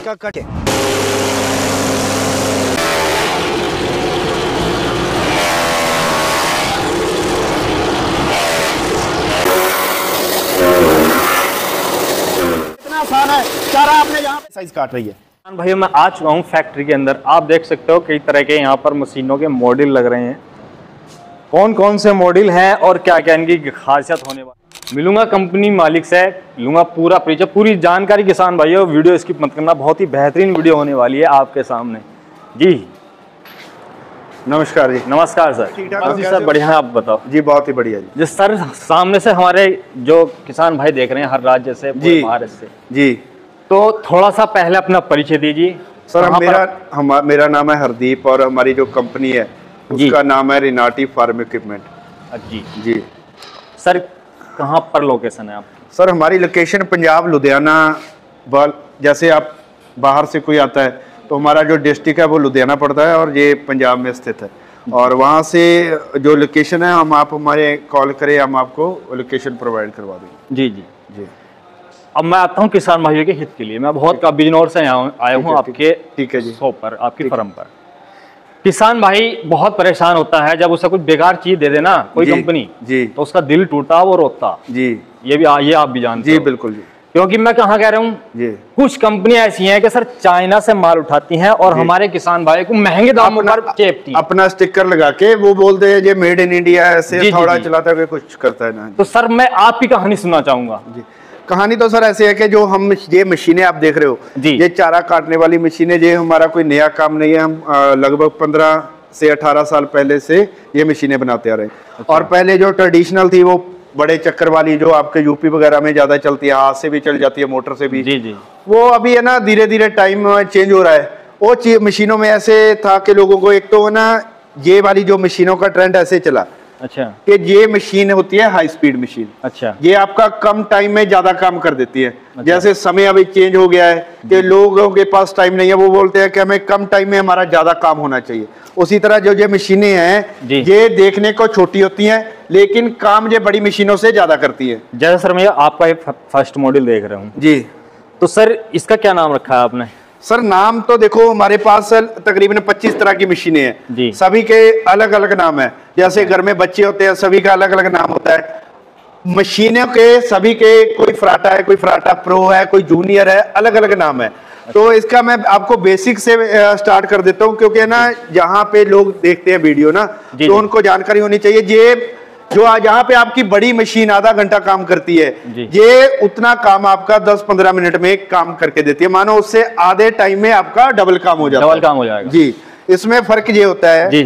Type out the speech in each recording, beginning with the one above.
इसका कट है। इतना आसान है, चारा आपने यहाँ पे साइज काट रही है। भाई मैं आ चुका हूँ फैक्ट्री के अंदर। आप देख सकते हो कई तरह के यहाँ पर मशीनों के मॉडल लग रहे हैं। कौन कौन से मॉडल हैं और क्या क्या इनकी खासियत होने वाली, मिलूंगा कंपनी मालिक से, लूंगा पूरा परिचय, पूरी जानकारी। किसान भाइयों वीडियो स्किप मत करना, बहुत ही बेहतरीन वीडियो होने वाली है आपके सामने। जी नमस्कार जी। नमस्कार सर। ठीक ठाक जी सर, बढ़िया है, आप बताओ। जी बहुत ही बढ़िया जी। जिस सर सामने से हमारे जो किसान भाई देख रहे हैं हर राज्य से, पूरे भारत से जी, तो थोड़ा सा पहले अपना परिचय दीजिए। सर मेरा नाम है हरदीप और हमारी जो कंपनी है उसका नाम है रिनाटी फार्म इक्विपमेंट। जी जी सर, कहाँ पर लोकेशन है आप? सर हमारी लोकेशन पंजाब लुधियाना, जैसे आप बाहर से कोई आता है तो हमारा जो डिस्ट्रिक्ट है वो लुधियाना पड़ता है और ये पंजाब में स्थित है। और वहाँ से जो लोकेशन है हम आप हमारे कॉल करें, हम आपको लोकेशन प्रोवाइड करवा देंगे। जी जी जी। अब मैं आता हूँ किसान भाइयों के हित के लिए। मैं बहुत बिजनौर से आया हूँ आपके ठीक है जी शॉप पर, आपकी फर्म पर। किसान भाई बहुत परेशान होता है जब उसे कुछ बेकार चीज दे देना कोई कंपनी जी, तो उसका दिल टूटा वो रोता जी। ये आप भी जानते जी हो। बिल्कुल जी। क्योंकि मैं कहाँ कह रहा हूँ जी, कुछ कंपनियां ऐसी हैं कि सर चाइना से माल उठाती हैं और हमारे किसान भाई को महंगे दामों पर चेपती हैं। अपना स्टिकर लगा के वो बोलते हैं ये मेड इन इंडिया, ऐसे थोड़ा चलाता है, कुछ करता है ना। तो सर मैं आपकी कहानी सुनना चाहूंगा। जी कहानी तो सर ऐसे है कि जो हम ये मशीनें आप देख रहे हो जी, ये चारा काटने वाली मशीनें, ये हमारा कोई नया काम नहीं है। हम लगभग 15 से 18 साल पहले से ये मशीनें बनाते आ रहे हैं। अच्छा। और पहले जो ट्रेडिशनल थी वो बड़े चक्कर वाली जो आपके यूपी वगैरह में ज्यादा चलती है, हाथ से भी चल जाती है, मोटर से भी। जी। वो अभी है ना धीरे धीरे टाइम चेंज हो रहा है। वो मशीनों में ऐसे था कि लोगों को एक तो ना ये वाली जो मशीनों का ट्रेंड ऐसे चला। अच्छा। कि ये मशीन होती है हाई स्पीड मशीन। अच्छा। ये आपका कम टाइम में ज्यादा काम कर देती है। अच्छा। जैसे समय अभी चेंज हो गया है कि लोगों के पास टाइम नहीं है, वो बोलते हैं कि हमें कम टाइम में हमारा ज्यादा काम होना चाहिए। उसी तरह जो ये मशीनें हैं ये देखने को छोटी होती हैं लेकिन काम ये बड़ी मशीनों से ज्यादा करती है। जैसा सर मैं आपका ये फर्स्ट मॉडल देख रहा हूँ जी, तो सर इसका क्या नाम रखा है आपने? सर नाम तो देखो हमारे पास तकरीबन 25 तरह की मशीनें हैं जी, सभी के अलग अलग नाम है। जैसे घर में बच्चे होते हैं सभी का अलग अलग नाम होता है। मशीनों के सभी के कोई फराटा है, कोई फराटा प्रो है, कोई जूनियर है, अलग अलग नाम है। तो इसका मैं आपको बेसिक से स्टार्ट कर देता हूँ क्योंकि ना जहाँ पे लोग देखते हैं वीडियो ना तो उनको जानकारी होनी चाहिए। ये जो यहाँ पे आपकी बड़ी मशीन आधा घंटा काम करती है, ये उतना काम आपका 10-15 मिनट में काम करके देती है। मानो उससे आधे टाइम में आपका डबल काम हो जाता है। डबल काम हो जाएगा जी। इसमें फर्क ये होता है जी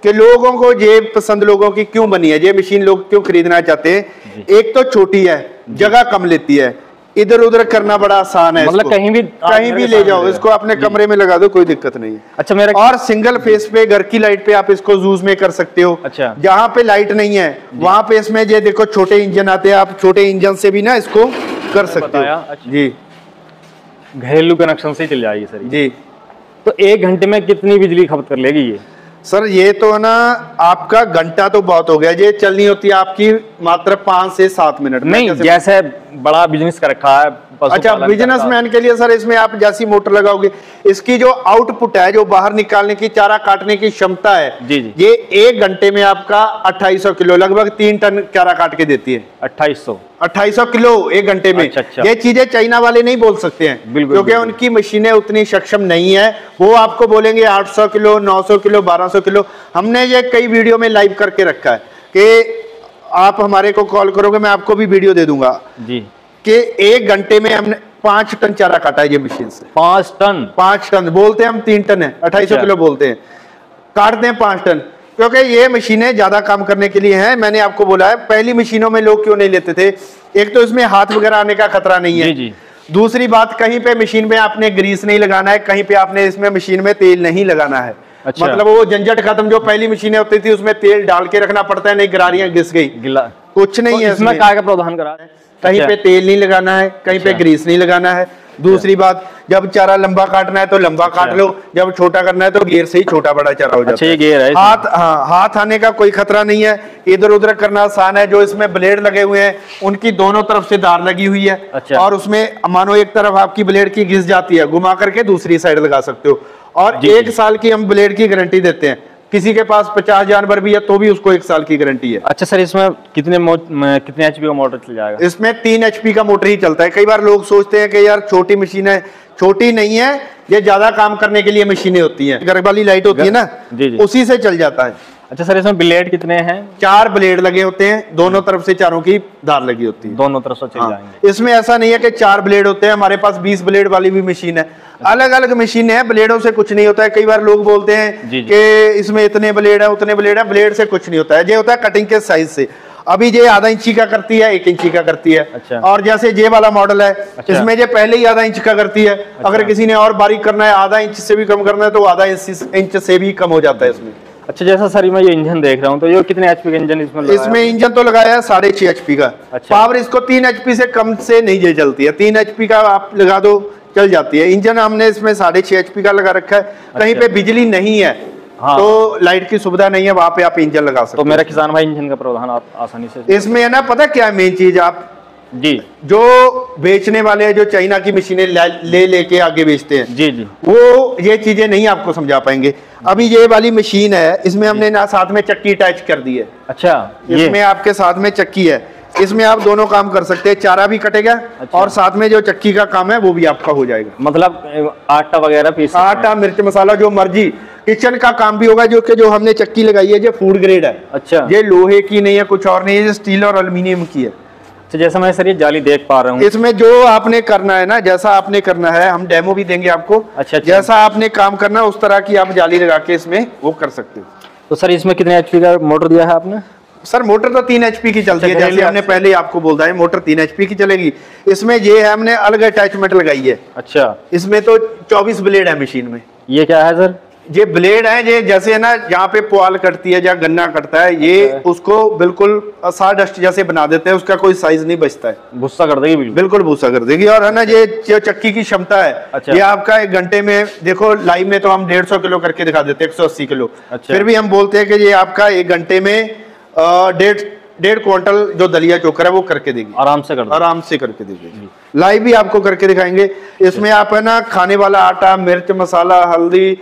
कि लोगों को ये पसंद लोगों की क्यों बनी है, ये मशीन लोग क्यों खरीदना चाहते हैं। एक तो छोटी है, जगह कम लेती है, इधर उधर करना बड़ा आसान है। मतलब कहीं भी ले जाओ, इसको अपने कमरे में लगा दो, कोई दिक्कत नहीं है। अच्छा मेरा और सिंगल फेस पे घर की लाइट पे आप इसको यूज में कर सकते हो। अच्छा। जहाँ पे लाइट नहीं है वहां पे इसमें ये देखो छोटे इंजन आते हैं, आप छोटे इंजन से भी ना इसको कर सकते हो। अच्छा। जी घरेलू कनेक्शन से चल जाएगी सर जी। तो 1 घंटे में कितनी बिजली खपत कर लेगी ये? सर ये तो ना आपका घंटा तो बहुत हो गया, ये चलनी होती है आपकी मात्र 5 से 7 मिनट। नहीं जैसे बड़ा बिजनेस कर रखा है। अच्छा बिजनेसमैन के लिए सर इसमें आप जैसी मोटर लगाओगे इसकी जो आउटपुट है, जो बाहर निकालने की, चारा काटने की क्षमता है जी जी, ये 1 घंटे में आपका 2800 किलो, लगभग 3 टन चारा काट के देती है। 2800 किलो 1 घंटे में। अच्छा। ये चीजें चाइना वाले नहीं बोल सकते हैं क्योंकि उनकी मशीनें उतनी सक्षम नहीं है। वो आपको बोलेंगे 800 किलो, 900 किलो, 1200 किलो। हमने ये कई वीडियो में लाइव करके रखा है कि आप हमारे को कॉल करोगे, मैं आपको भी वीडियो दे दूंगा जी कि 1 घंटे में हमने 5 टन चारा काटा है ये मशीन से। 5 टन बोलते हैं हम 3 टन है, 2800 किलो बोलते हैं, काटते हैं 5 टन क्योंकि ये मशीनें ज्यादा काम करने के लिए हैं। मैंने आपको बोला है पहली मशीनों में लोग क्यों नहीं लेते थे, एक तो इसमें हाथ वगैरह आने का खतरा नहीं है जी। दूसरी बात, कहीं पे मशीन में आपने ग्रीस नहीं लगाना है, कहीं पे आपने इसमें मशीन में तेल नहीं लगाना है। अच्छा। मतलब वो झंझट खत्म। जो पहली मशीनें होती थी उसमें तेल डाल के रखना पड़ता है, नहीं गरारियां घिस गई, कुछ नहीं है। इसमें क्या प्रावधान करा है? कहीं पे तेल नहीं लगाना है, कहीं पे ग्रीस नहीं लगाना है। दूसरी बात, जब चारा लंबा काटना है तो लंबा काट लो, जब छोटा करना है तो घेर से ही छोटा बड़ा चारा हो जाता है। ये घेर है, हाथ आने का कोई खतरा नहीं है, इधर उधर करना आसान है। जो इसमें ब्लेड लगे हुए हैं उनकी दोनों तरफ से धार लगी हुई है। और उसमें मानो एक तरफ आपकी ब्लेड की घिस जाती है, घुमा करके दूसरी साइड लगा सकते हो। और 1 साल की हम ब्लेड की गारंटी देते हैं। किसी के पास 50 जानवर भी है तो भी उसको 1 साल की गारंटी है। अच्छा सर, इसमें कितने HP का मोटर चल जाएगा? इसमें 3 HP का मोटर ही चलता है। कई बार लोग सोचते हैं कि यार छोटी मशीन है, छोटी नहीं है, ये ज्यादा काम करने के लिए मशीनें होती हैं। घर वाली लाइट होती है ना, उसी से चल जाता है। अच्छा सर, इसमें ब्लेड कितने हैं? 4 ब्लेड लगे होते हैं, दोनों तरफ से चारों की धार लगी होती है, दोनों तरफ से चल जाएंगे। इसमें ऐसा नहीं है कि 4 ब्लेड होते हैं, हमारे पास 20 ब्लेड वाली भी मशीन है। अलग अलग मशीनें हैं, ब्लेडों से कुछ नहीं होता है। कई बार लोग बोलते हैं कि इसमें इतने ब्लेड है, उतने ब्लेड है। ब्लेड से कुछ नहीं होता है, ये होता है कटिंग के साइज से। अभी ये आधा इंची का करती है, 1 इंची का करती है। अच्छा। और जैसे ये वाला मॉडल है, इसमें ये पहले ही आधा इंच का करती है। अगर किसी ने और बारीक करना है, आधा इंच से भी कम करना है, तो आधा इंच से भी कम हो जाता है इसमें। अच्छा, जैसा सर मैं ये इंजन देख रहा हूँ, तो ये कितने HP का इंजन इसमें इंजन तो लगाया है 6.5 HP का। अच्छा। पावर इसको 3 HP से कम से नहीं चलती है। 3 HP का आप लगा दो चल जाती है। इंजन हमने इसमें 6.5 HP का लगा रखा है। कहीं पे बिजली नहीं है तो लाइट की सुविधा नहीं है, वहां पे आप इंजन लगा सकते हो। तो मेरा किसान भाई इंजन का प्रावधान आप आसानी से इसमें है ना, पता क्या मेन चीज, आप जी जो बेचने वाले हैं, जो चाइना की मशीनें लेके आगे बेचते हैं, जी वो ये चीजें नहीं आपको समझा पाएंगे। अभी ये वाली मशीन है, इसमें हमने ना साथ में चक्की अटैच कर दी है। अच्छा, इसमें आपके साथ में चक्की है, इसमें आप दोनों काम कर सकते हैं। चारा भी कटेगा। अच्छा। और साथ में जो चक्की का काम है वो भी आपका हो जाएगा। मतलब आटा वगैरह पीस, आटा मिर्च मसाला जो मर्जी, किचन का काम भी होगा। जो हमने चक्की लगाई है, जो फूड ग्रेड है। अच्छा, ये लोहे की नहीं है, कुछ और नहीं है, स्टील और एल्यूमिनियम की है। तो जैसा मैं सर ये जाली देख पा रहा हूँ, इसमें जो आपने करना है ना, जैसा आपने करना है, हम डेमो भी देंगे आपको। अच्छा। जैसा आपने काम करना है उस तरह की आप जाली लगा के इसमें वो कर सकते हो। तो सर इसमें कितने HP का मोटर दिया है आपने? सर मोटर तो 3 HP की चलती है, जैसे हमने पहले आपको बोल रहा है, मोटर 3 HP की चलेगी। इसमें ये है, हमने अलग अटैचमेंट लगाई है। अच्छा, इसमें तो 24 ब्लेड है मशीन में। ये क्या है सर? ये ब्लेड है, ये जैसे है ना, जहाँ पे पुआल कटती है, जहाँ गन्ना कटता है, ये उसको बिल्कुल साडस्ट जैसे बना देते हैं, उसका कोई साइज नहीं बचता है। भूसा कर देगी, बिल्कुल भूसा कर देगी। और है ना, ये जो चक्की की क्षमता है, अच्छा। ये आपका 1 घंटे में, देखो लाइव में तो हम 150 किलो करके दिखा देते हैं, 180 किलो। अच्छा। फिर भी हम बोलते हैं कि ये आपका 1 घंटे में 1.5 क्विंटल जो दलिया चोकर है वो करके देगी, आराम से करके देगी। लाइव भी आपको करके दिखाएंगे। इसमें आप है ना, खाने वाला आटा, मिर्च मसाला, हल्दी,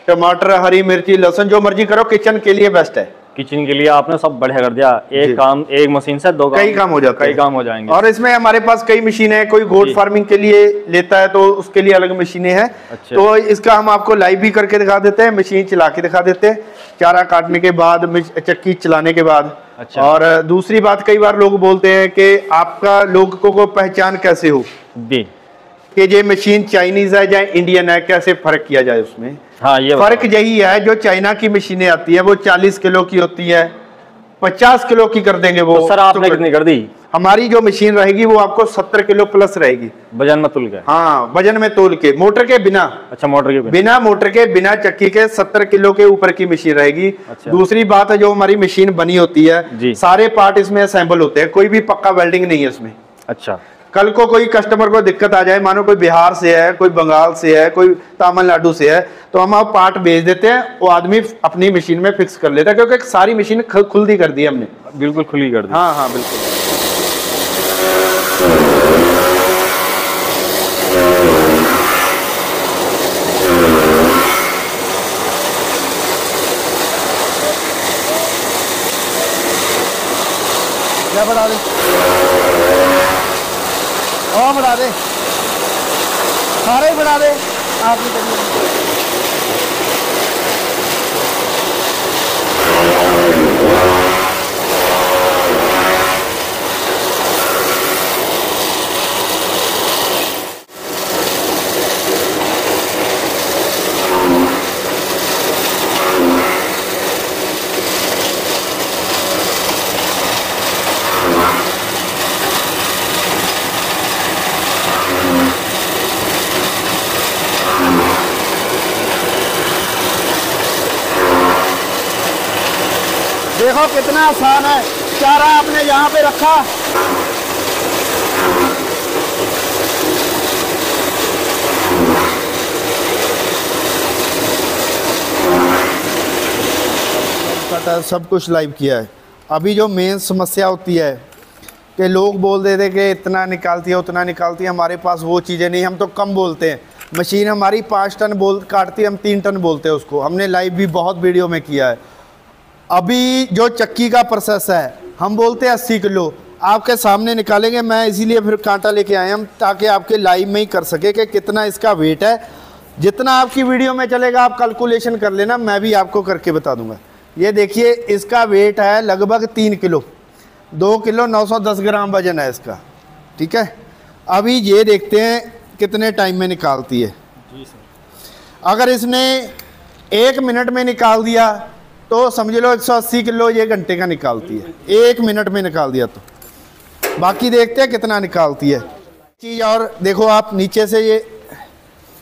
टमाटर, हरी मिर्ची, लहसुन, जो मर्जी करो, किचन के लिए बेस्ट है। किचन के लिए आपने सब बढ़िया कर दिया। एक मशीन से कई काम हो जाएंगे। और इसमें हमारे पास कई मशीनें हैं। कोई गोट फार्मिंग के लिए लेता है तो उसके लिए अलग मशीनें हैं। अच्छा। तो इसका हम आपको लाइव भी करके दिखा देते हैं, मशीन चला के दिखा देते हैं, चारा काटने के बाद, चक्की चलाने के बाद। अच्छा। और दूसरी बात, कई बार लोग बोलते हैं कि आपका लोगों को पहचान कैसे हो कि ये मशीन चाइनीज है या इंडियन है, कैसे फर्क किया जाए उसमें। हाँ, ये फर्क यही है, जो चाइना की मशीनें आती है वो 40 किलो की होती है, 50 किलो की कर देंगे वो। तो सर आपने कितनी कर दी? हमारी जो मशीन रहेगी वो आपको 70 किलो प्लस रहेगी, वजन में तोल के। हाँ, वजन में तोल के, मोटर के बिना। अच्छा, मोटर के बिना, मोटर के बिना, चक्की के 70 किलो के ऊपर की मशीन रहेगी। अच्छा। दूसरी बात है, जो हमारी मशीन बनी होती है, सारे पार्ट इसमें असेंबल होते हैं, कोई भी पक्का वेल्डिंग नहीं है इसमें। अच्छा। कल को कोई कस्टमर को दिक्कत आ जाए, मानो कोई बिहार से है, कोई बंगाल से है, कोई तमिलनाडु से है, तो हम आप पार्ट भेज देते हैं, वो आदमी अपनी मशीन में फिक्स कर लेता है, क्योंकि सारी मशीन खुली कर दी हमने। बिल्कुल खुली कर दी। हाँ हाँ, बिल्कुल। क्या बढ़ा दे, और बढ़ा दे, सारे ही बढ़ा दे आप ही करिए। देखो कितना आसान है, चारा आपने यहाँ पे रखा, काटा, सब कुछ लाइव किया है। अभी जो मेन समस्या होती है कि लोग बोल देते कि इतना निकालती है उतना निकालती है, हमारे पास वो चीज़ें नहीं, हम तो कम बोलते हैं। मशीन हमारी 5 टन काटती है, हम 3 टन बोलते हैं उसको। हमने लाइव भी बहुत वीडियो में किया है। अभी जो चक्की का प्रोसेस है हम बोलते हैं 80 किलो, आपके सामने निकालेंगे। मैं इसीलिए फिर कांटा लेके आए हम, ताकि आपके लाइव में ही कर सके कि कितना इसका वेट है। जितना आपकी वीडियो में चलेगा आप कैलकुलेशन कर लेना, मैं भी आपको करके बता दूंगा। ये देखिए इसका वेट है लगभग 3 किलो, 2 किलो 910 ग्राम वजन है इसका, ठीक है। अभी ये देखते हैं कितने टाइम में निकालती है। जी सर। अगर इसने 1 मिनट में निकाल दिया तो समझ लो 180 किलो ये घंटे का निकालती है, 1 मिनट में निकाल दिया तो। बाकी देखते हैं कितना निकालती है चीज़। और देखो आप नीचे से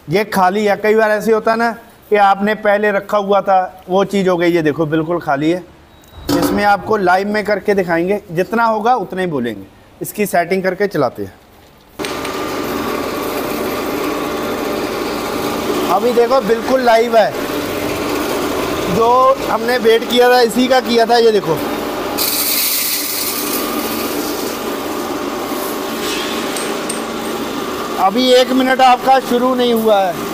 ये खाली है। कई बार ऐसे होता है ना कि आपने पहले रखा हुआ था, वो चीज़ हो गई। ये देखो बिल्कुल खाली है। इसमें आपको लाइव में करके दिखाएंगे, जितना होगा उतना ही बोलेंगे। इसकी सेटिंग करके चलाते हैं। अभी देखो बिल्कुल लाइव है, जो हमने वेट किया था इसी का किया था। ये देखो अभी 1 मिनट आपका शुरू नहीं हुआ है।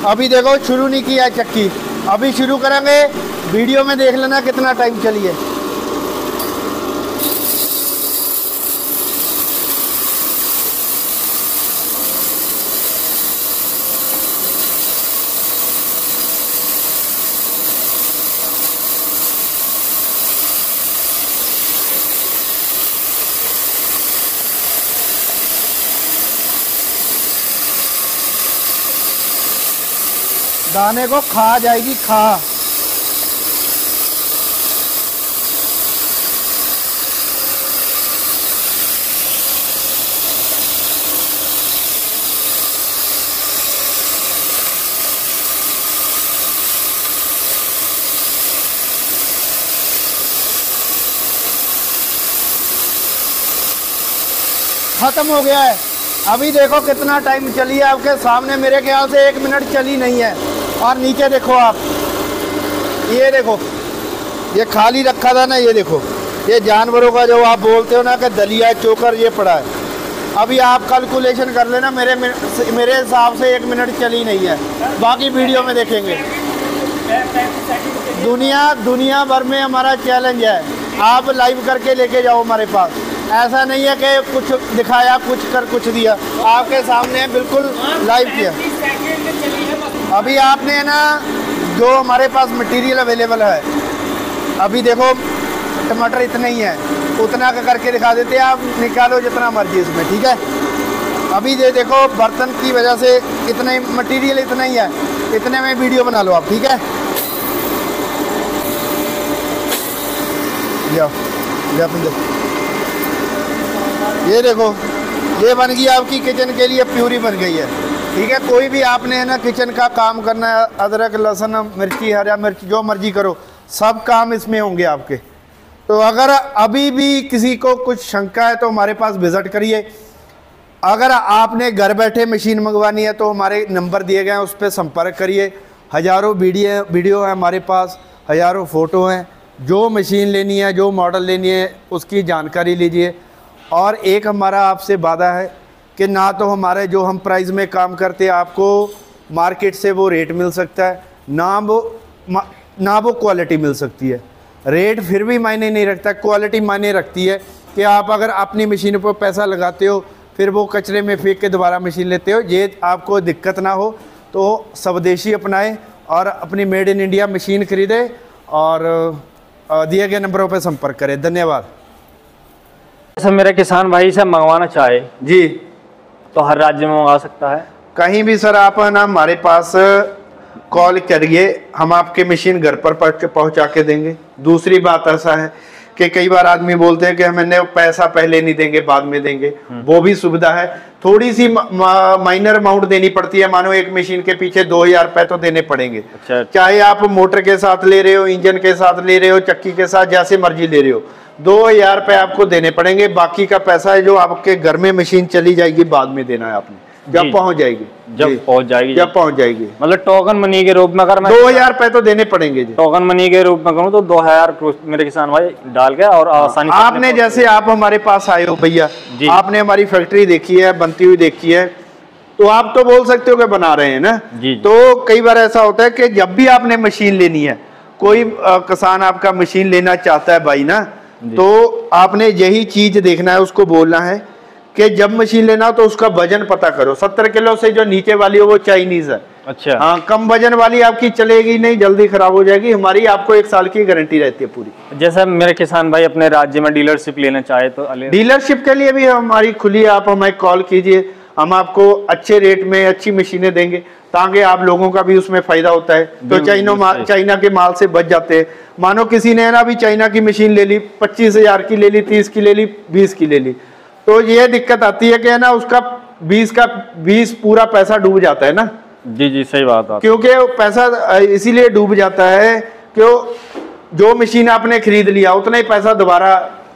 अभी देखो शुरू नहीं किया है चक्की, अभी शुरू करेंगे। वीडियो में देख लेना कितना टाइम चली है। दाने को खा जाएगी, खा। खत्म हो गया है। अभी देखो कितना टाइम चली है आपके सामने। मेरे ख्याल से 1 मिनट चली नहीं है। और नीचे देखो आप, ये देखो ये खाली रखा था ना, ये देखो ये जानवरों का जो आप बोलते हो ना कि दलिया चोकर, ये पड़ा है। अभी आप कैलकुलेशन कर लेना। मेरे हिसाब से 1 मिनट चली नहीं है। बाकी वीडियो में देखेंगे। दुनिया भर में हमारा चैलेंज है, आप लाइव करके लेके जाओ हमारे पास। ऐसा नहीं है कि कुछ दिखाया कुछ कर कुछ दिया, आपके सामने बिल्कुल लाइव किया। अभी आपने ना जो हमारे पास मटेरियल अवेलेबल है, अभी देखो टमाटर इतने ही है, उतना का करके दिखा देते हैं। आप निकालो जितना मर्जी इसमें, ठीक है। अभी ये देखो बर्तन की वजह से इतना ही मटेरियल इतना ही है, इतने में वीडियो बना लो आप, ठीक है। ये देखो ये बन गई आपकी किचन के लिए प्यूरी बन गई है, ठीक है। कोई भी आपने ना किचन का काम करना है, अदरक लहसुन मिर्ची हरा मिर्च जो मर्जी करो, सब काम इसमें होंगे आपके। तो अगर अभी भी किसी को कुछ शंका है तो हमारे पास विज़िट करिए। अगर आपने घर बैठे मशीन मंगवानी है तो हमारे नंबर दिए गए हैं, उस पर संपर्क करिए। हज़ारों वीडियो है हमारे पास, हज़ारों फ़ोटो हैं। जो मशीन लेनी है, जो मॉडल लेनी है, उसकी जानकारी लीजिए। और एक हमारा आपसे वादा है कि ना तो हमारे जो हम प्राइस में काम करते हैं आपको मार्केट से वो रेट मिल सकता है, ना वो क्वालिटी मिल सकती है। रेट फिर भी मायने नहीं रखता, क्वालिटी मायने रखती है। कि आप अगर अपनी मशीन पर पैसा लगाते हो फिर वो कचरे में फेंक के दोबारा मशीन लेते हो, ये आपको दिक्कत ना हो तो स्वदेशी अपनाएं और अपनी मेड इन इंडिया मशीन खरीदें और दिए गए नंबरों पर संपर्क करें। धन्यवाद। ऐसा मेरा किसान भाई से मंगवाना चाहे जी तो हर राज्य में मंगा सकता है, कहीं भी। सर आप ना हमारे पास कॉल करिए, हम आपके मशीन घर पर पहुंचा के देंगे। दूसरी बात ऐसा है कि कई बार आदमी बोलते हैं कि हमें पैसा पहले नहीं देंगे बाद में देंगे, वो भी सुविधा है। थोड़ी सी माइनर अमाउंट देनी पड़ती है। मानो एक मशीन के पीछे 2000 रुपए तो देने पड़ेंगे। अच्छा। चाहे आप मोटर के साथ ले रहे हो, इंजन के साथ ले रहे हो, चक्की के साथ, जैसे मर्जी ले रहे हो, 2000 रुपए आपको देने पड़ेंगे। बाकी का पैसा है जो आपके घर में मशीन चली जाएगी बाद में देना है आपने। जब पहुंच जाएगी, जब पहुंच जाएगी मतलब टोकन मनी के रूप में अगर मैं 2000 रुपए तो देने पड़ेंगे जी। टोकन मनी के रूप में करूँ तो 2000 मेरे किसान भाई डाल के और आसानी से आपने जैसे आप हमारे पास आए हो भैया, आपने हमारी फैक्ट्री देखी है, बनती हुई देखी है, तो आप तो बोल सकते हो कि बना रहे हैं ना जी। तो कई बार ऐसा होता है कि जब भी आपने मशीन लेनी है, कोई किसान आपका मशीन लेना चाहता है भाई ना, तो आपने यही चीज देखना है, उसको बोलना है कि जब मशीन लेना तो उसका वजन पता करो। 70 किलो से जो नीचे वाली हो वो चाइनीज है। अच्छा। हाँ, कम वजन वाली आपकी चलेगी नहीं, जल्दी खराब हो जाएगी। हमारी आपको 1 साल की गारंटी रहती है पूरी। जैसे मेरे किसान भाई अपने राज्य में डीलरशिप लेना चाहे तो डीलरशिप के लिए भी हमारी खुली है, आप हमें कॉल कीजिए, हम आपको अच्छे रेट में अच्छी मशीनें देंगे ताकि आप लोगों का भी उसमें फायदा होता है। तो चाइना के माल से बच जाते हैं। मानो किसी ने ना भी चाइना की मशीन ले ली, 25,000 की ले ली, 30 की ले ली, 20 की ले ली, तो ये दिक्कत आती है कि ना उसका 20 पूरा पैसा डूब जाता है ना। जी सही बात है। क्योंकि पैसा इसीलिए डूब जाता है कि जो मशीन आपने खरीद लिया उतना ही पैसा दोबारा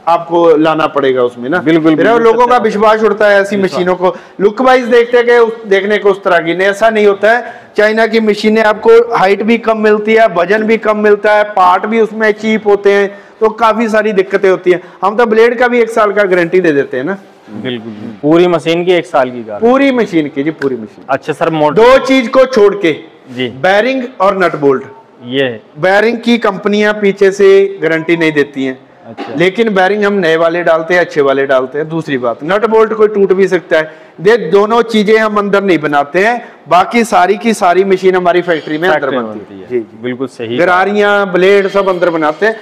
आपको लाना पड़ेगा उसमें ना। बिल्कुल। लोगों का विश्वास उड़ता है ऐसी मशीनों को लुक वाइज देखने को उस तरह की नहीं, ऐसा नहीं होता है। चाइना की मशीनें आपको हाइट भी कम मिलती है, वजन भी कम मिलता है, पार्ट भी उसमें चीप होते हैं, तो काफी सारी दिक्कतें होती हैं। हम तो ब्लेड का भी 1 साल का गारंटी दे देते हैं ना। बिल्कुल। पूरी मशीन की 1 साल की गारंटी, पूरी मशीन की जी, पूरी मशीन। अच्छा सर, 2 चीज को छोड़ के जी, बैरिंग और नट बोल्ट, ये बैरिंग की कंपनियां पीछे से गारंटी नहीं देती हैं। अच्छा। लेकिन बैरिंग हम नए वाले डालते हैं, अच्छे वाले डालते हैं। दूसरी बात, नट बोल्ट कोई टूट भी सकता है, ये दोनों चीजें हम अंदर नहीं बनाते हैं, बाकी सारी की सारी मशीन हमारी फैक्ट्री में अंदर बनती है। जी बिल्कुल सही। गरारियां, ब्लेड सब अंदर बनाते हैं,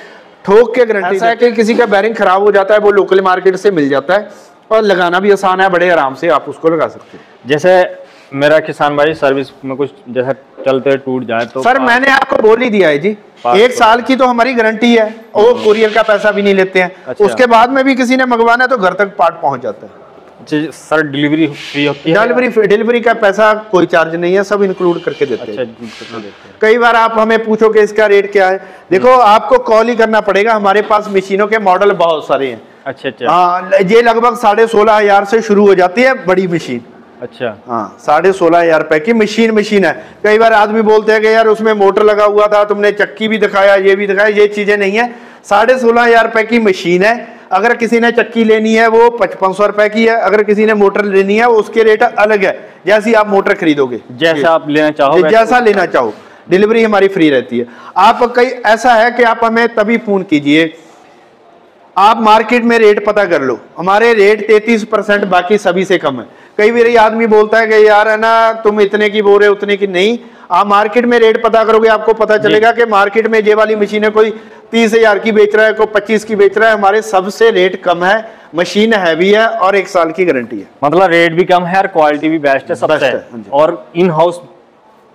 ठोक के गारंटी। ऐसा है कि किसी का बैरिंग खराब हो जाता है, वो लोकल मार्केट से मिल जाता है और लगाना भी आसान है, बड़े आराम से आप उसको लगा सकते हैं। जैसे मेरा किसान भाई सर्विस में कुछ जैसा चलते टूट जाए तो सर मैंने आपको बोल ही दिया है जी, 1 साल की तो हमारी गारंटी है, वो कुरियर का पैसा भी नहीं लेते हैं। अच्छा। उसके बाद में भी किसी ने मंगवाना है तो घर तक पार्ट पहुंच जाता है। सर डिलीवरी फ्री होती है? डिलीवरी का पैसा कोई चार्ज नहीं है, सब इंक्लूड करके देते हैं। अच्छा। कई बार आप हमें पूछो कि इसका रेट क्या है, देखो आपको कॉल ही करना पड़ेगा, हमारे पास मशीनों के मॉडल बहुत सारे हैं। अच्छा। हाँ, ये लगभग 16,500 से शुरू हो जाती है बड़ी मशीन। अच्छा। हाँ, 16,500 रुपए की मशीन है। कई बार आदमी बोलते हैं कि यार उसमें मोटर लगा हुआ था, तुमने चक्की भी दिखाया, ये भी दिखाया, ये चीजें नहीं है। 16,500 रुपए की मशीन है। अगर किसी ने चक्की लेनी है वो 5500 रुपए की है, अगर किसी ने मोटर लेनी है उसके रेट अलग है, जैसी आप मोटर खरीदोगे, जैसा आप लेना चाहो, जैसा लेना चाहो। डिलीवरी हमारी फ्री रहती है। आप कई ऐसा है कि आप हमें तभी फोन कीजिए, आप मार्केट में रेट पता कर लो, हमारे रेट 33% बाकी सभी से कम है। कई बार आदमी बोलता है कि यार है ना तुम इतने की बोल रहे हो, उतने की नहीं। आप मार्केट में रेट पता करोगे, आपको पता चलेगा कि मार्केट में ये वाली मशीनें कोई 30,000 की बेच रहा है, कोई 25 की बेच रहा है। हमारे सबसे रेट कम है, मशीन हैवी है और 1 साल की गारंटी है। मतलब रेट भी कम है और क्वालिटी भी बेस्ट है, सबसे है। और इन हाउस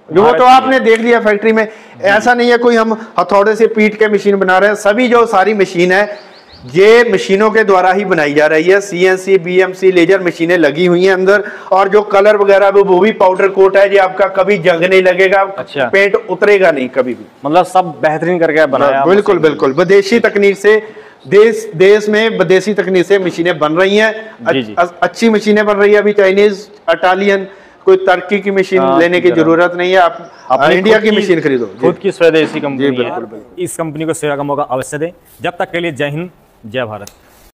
वो तो आपने देख लिया फैक्ट्री में, ऐसा नहीं है कोई हम हथौड़े से पीट के मशीन बना रहे हैं। सभी जो सारी मशीन है ये मशीनों के द्वारा ही बनाई जा रही है। CNC, BMC लेजर मशीनें लगी हुई हैं अंदर, और जो कलर वगैरह वो भी पाउडर कोट है, ये आपका कभी जंग नहीं लगेगा। अच्छा। पेंट उतरेगा नहीं कभी भी, मतलब सब बेहतरीन करके बनाया। बिल्कुल बिल्कुल, विदेशी तकनीक से देश में विदेशी तकनीक से मशीनें बन रही हैं। अच्छी मशीनें बन रही है अभी, चाइनीज, इटालियन, कोई तुर्की की मशीन लेने की जरूरत नहीं है। आप इंडिया की मशीन खरीदो, खुद की स्वदेशी कंपनी है। इस कंपनी को सेवा का मौका अवश्य दें। जब तक के लिए जय हिंद, जय भारत।